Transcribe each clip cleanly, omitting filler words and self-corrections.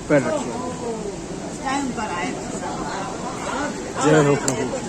पैर रखिए। जय हो प्रभु।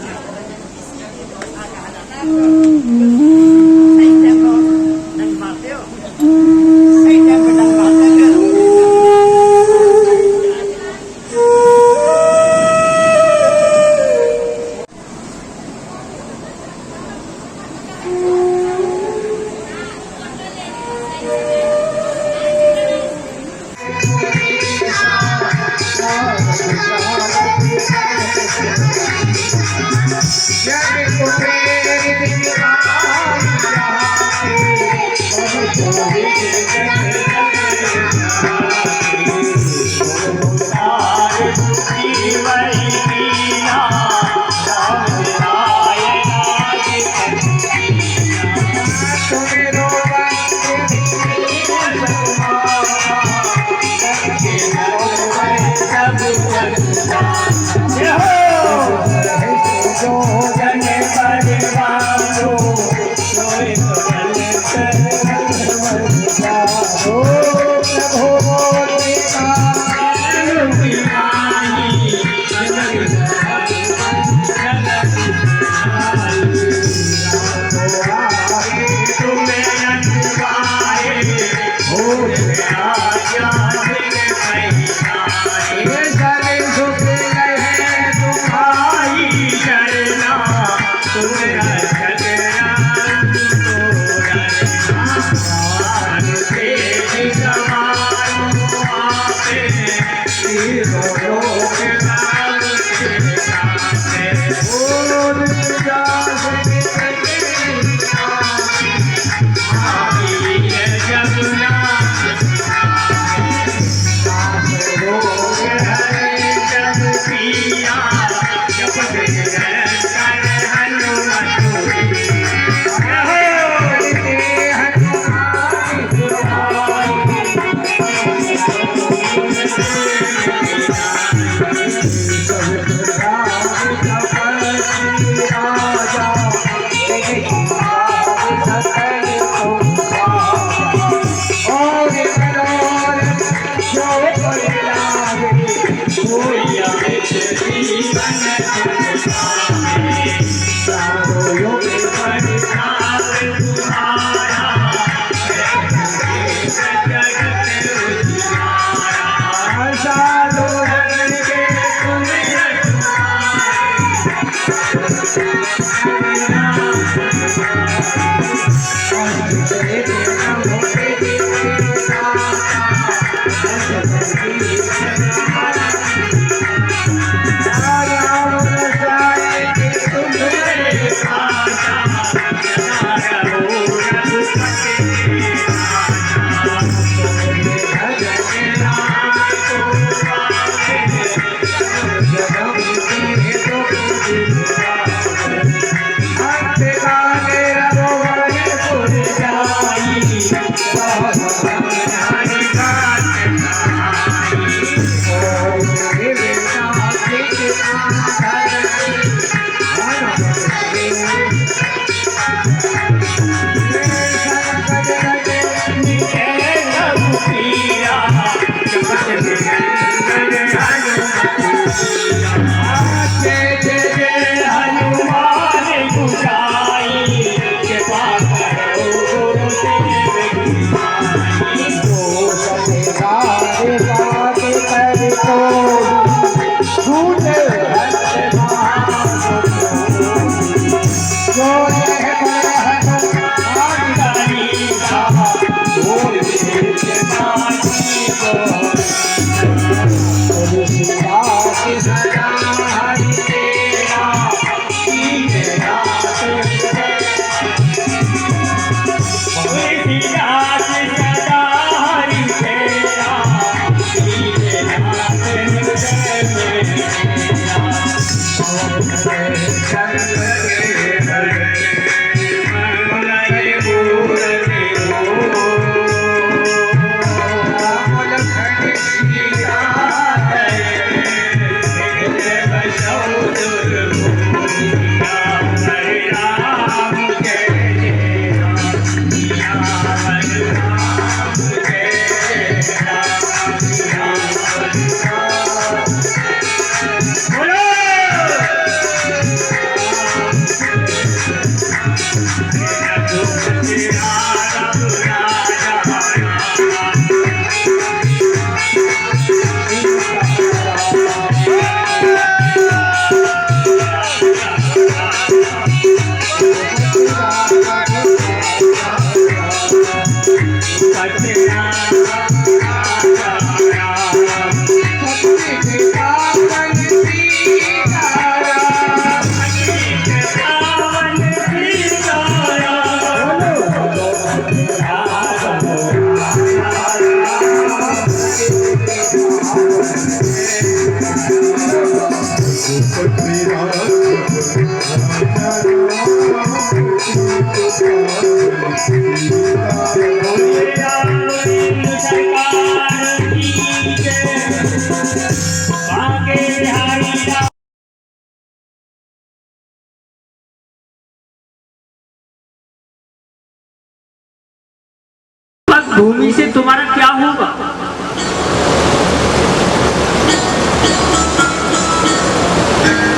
भूमि से तुम्हारा क्या होगा?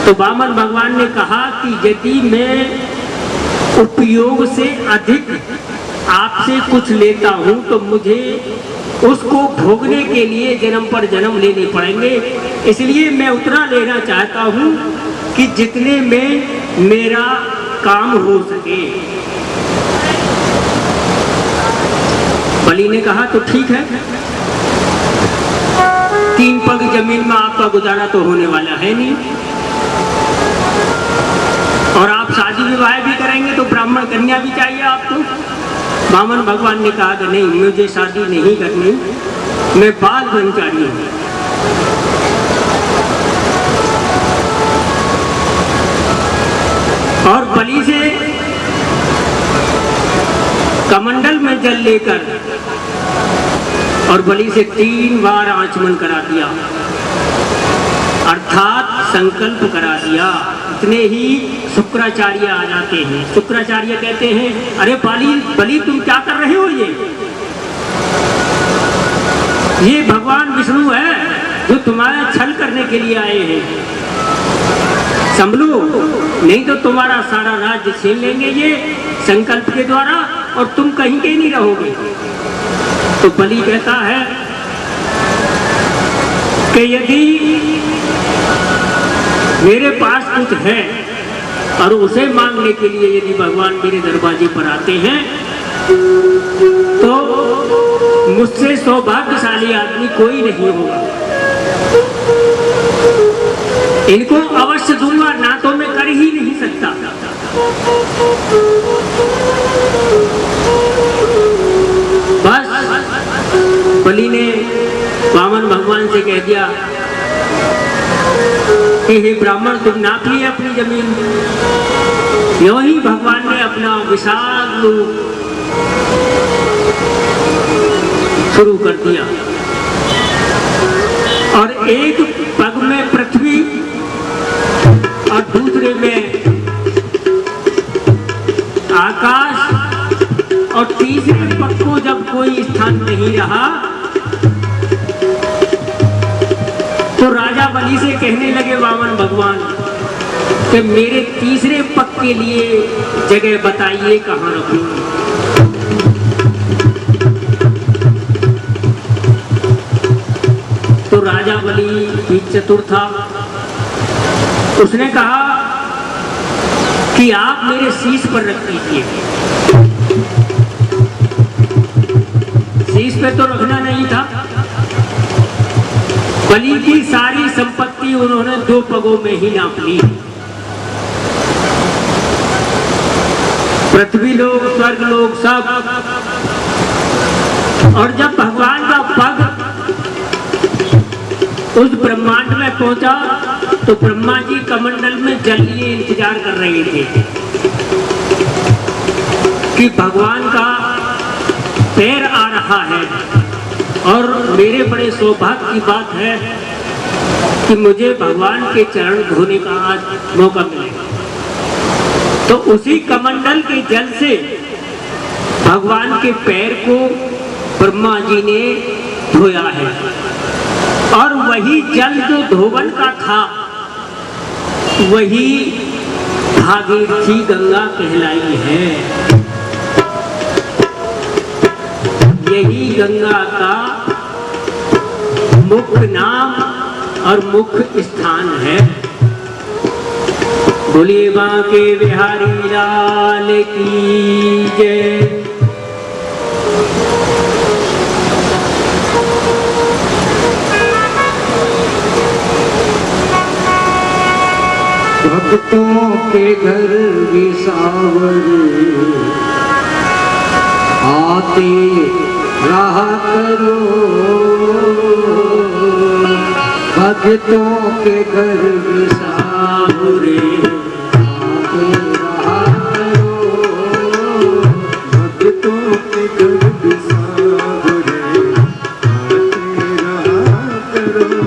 तो वामन भगवान ने कहा कि यदि मैं उपयोग से अधिक आपसे कुछ लेता हूं तो मुझे उसको भोगने के लिए जन्म पर जन्म लेने पड़ेंगे, इसलिए मैं उतना लेना चाहता हूं कि जितने में मेरा काम हो सके। बलि ने कहा तो ठीक है, 3 पग जमीन में आपका गुजारा तो होने वाला है नहीं, और आप शादी विवाह भी करेंगे तो ब्राह्मण कन्या भी चाहिए आपको। वामन भगवान ने कहा कि नहीं, मुझे शादी नहीं करनी, मैं बाल ब्रह्मचारी हूं। और बलि से कमंडल में जल लेकर और बलि से 3 बार आचमन करा दिया, अर्थात संकल्प करा दिया। इतने ही शुक्राचार्य आ जाते हैं। शुक्राचार्य कहते हैं, अरे बलि तुम क्या कर रहे हो? ये भगवान विष्णु है जो तुम्हारा छल करने के लिए आए हैं, संभलो, नहीं तो तुम्हारा सारा राज्य छीन लेंगे ये संकल्प के द्वारा और तुम कहीं के नहीं रहोगे। तो बलि कहता है कि यदि मेरे पास कुछ है और उसे मांगने के लिए यदि भगवान मेरे दरवाजे पर आते हैं तो मुझसे सौभाग्यशाली आदमी कोई नहीं होगा। इनको अवश्य दूंगा, ना तो मैं कर ही नहीं सकता। बस बलि ने वामन भगवान से कह दिया कि हे ब्राह्मण, तुम नाप लिए अपनी जमीन। यूं ही भगवान ने अपना विशाल रूप शुरू कर दिया और एक पग में पृथ्वी और दूसरे में आकाश, और तीसरे पग को जब कोई स्थान नहीं रहा तो राजा बलि से कहने लगे वामन भगवान कि मेरे तीसरे पग के लिए जगह बताइए कहाँ रखूं। तो राजा बलि भी चतुर था, उसने कहा कि आप मेरे शीश पर रख दीजिए। शीश पे तो रखना नहीं था। बलि की सारी संपत्ति उन्होंने 2 पगों में ही नाप ली। पृथ्वी लोक, स्वर्ग लोक सब। और जब भगवान का पग उस ब्रह्मांड में पहुंचा तो ब्रह्मा जी कमंडल में जल लिए इंतजार कर रहे थे कि भगवान का पैर आ रहा है। और मेरे बड़े सौभाग्य की बात है कि मुझे भगवान के चरण धोने का आज मौका मिलेगा। तो उसी कमंडल के जल से भगवान के पैर को ब्रह्मा जी ने धोया है, और वही जल जो धोवन का था वही भागीरथी गंगा कहलाई है। यही गंगा का मुख्य नाम और मुख्य स्थान है। बोलिए बांके बिहारी लाल की जय। भक्तों के घर विसावर आते रहा करो, भक्तों के घर विसावर आते रहा करो, भक्तों के घर विसावर आते रहा करो,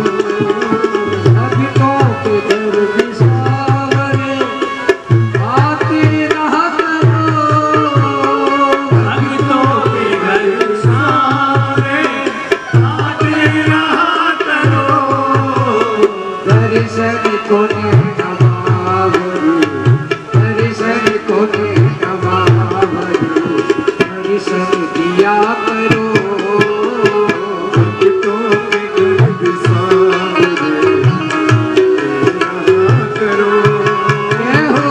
भक्तों के घर विसावर आते रहा करो, भक्तों के घर विसावर दर्शन कोने नवावरी, दर्शन कोने नवावरी, दर्शन दिया करो भक्तों के दर्द सावरे रहा करो। जय हो।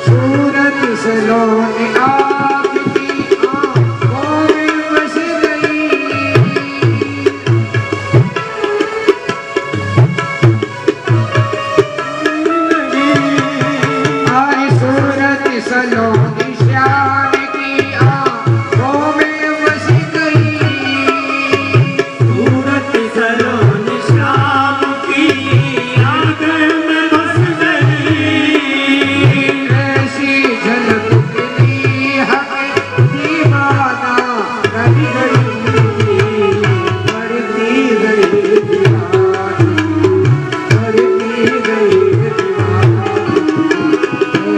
सूरत सलोने आपकी आँखों में बस गई, आई सूरत सलोने श्याम की आँखों में बस गई, सूरत सलोन श्याम की आंखें में बस गई। ऐसी झलक मिली हमें दीवाना कर गई, बढ़ती गई दीवानी, बढ़ती गई दीवानी,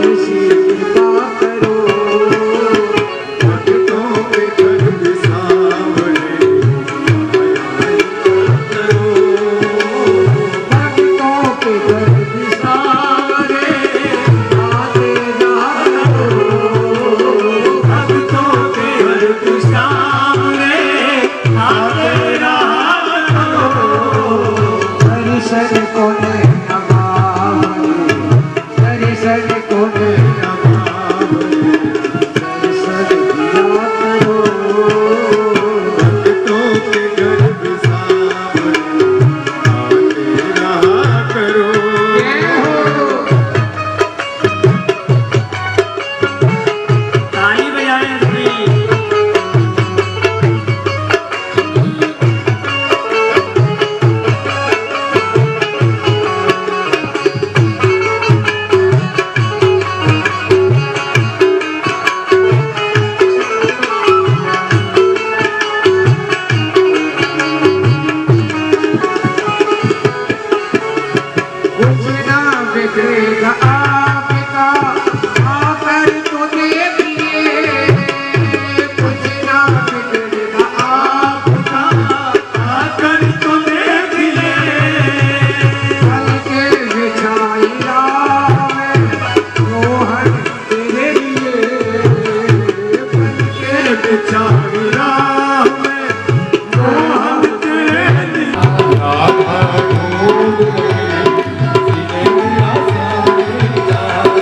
ऐसी कृपा करो भक्तों के दर्द सावरे रहा करो। भक्तों के दर्द सावरे आते ना करो, भक्तों के दर्द सावरे आते रहा करो। दर्शन कोने नवावरी, दर्शन कोने नवावरी, दर्शन दिया करो भक्तों के दर्द सावरे आते रहा करो। ताली बजाएं अपनी। कुछ ना बिगड़ेगा आपका आकर तो देखिए, कुछ ना बिगड़ेगा आपका आकर तो देख ले। हल्के बिछाई राह मोहन तेरे लिए, हल्के बिछाई राह में मोहन तेरे लिए। राधा ढूंढ ले सीने मेरा सावरिया।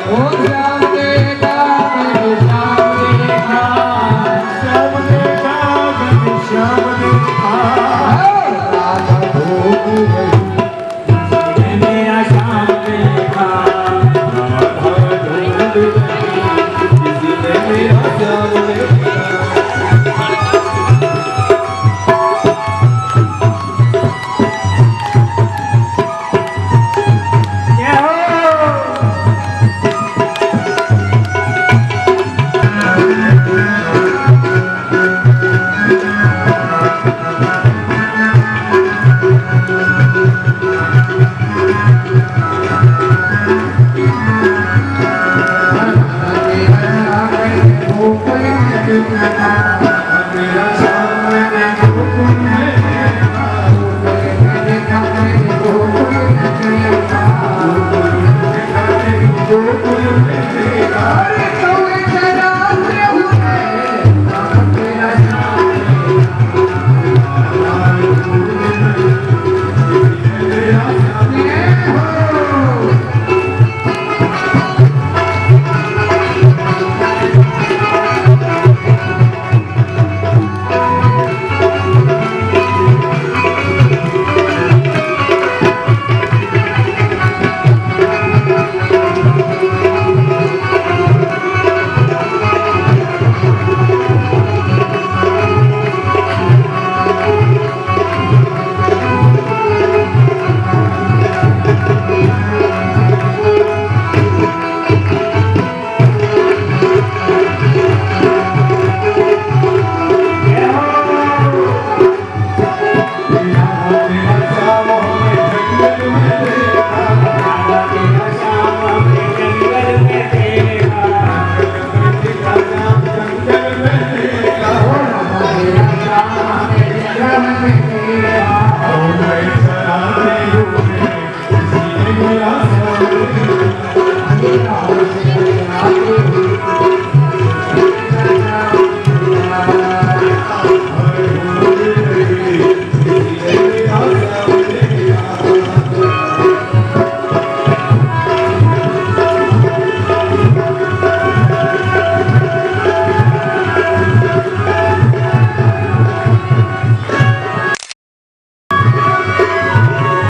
ओ जाने का मैं जाने का, श्याम देखा मैंने श्याम देखा। राधा ढूंढ गई मेरा श्याम देखा। राधा ढूंढ गई किसी ने मेरा श्याम देखा। जय हो। Thank you.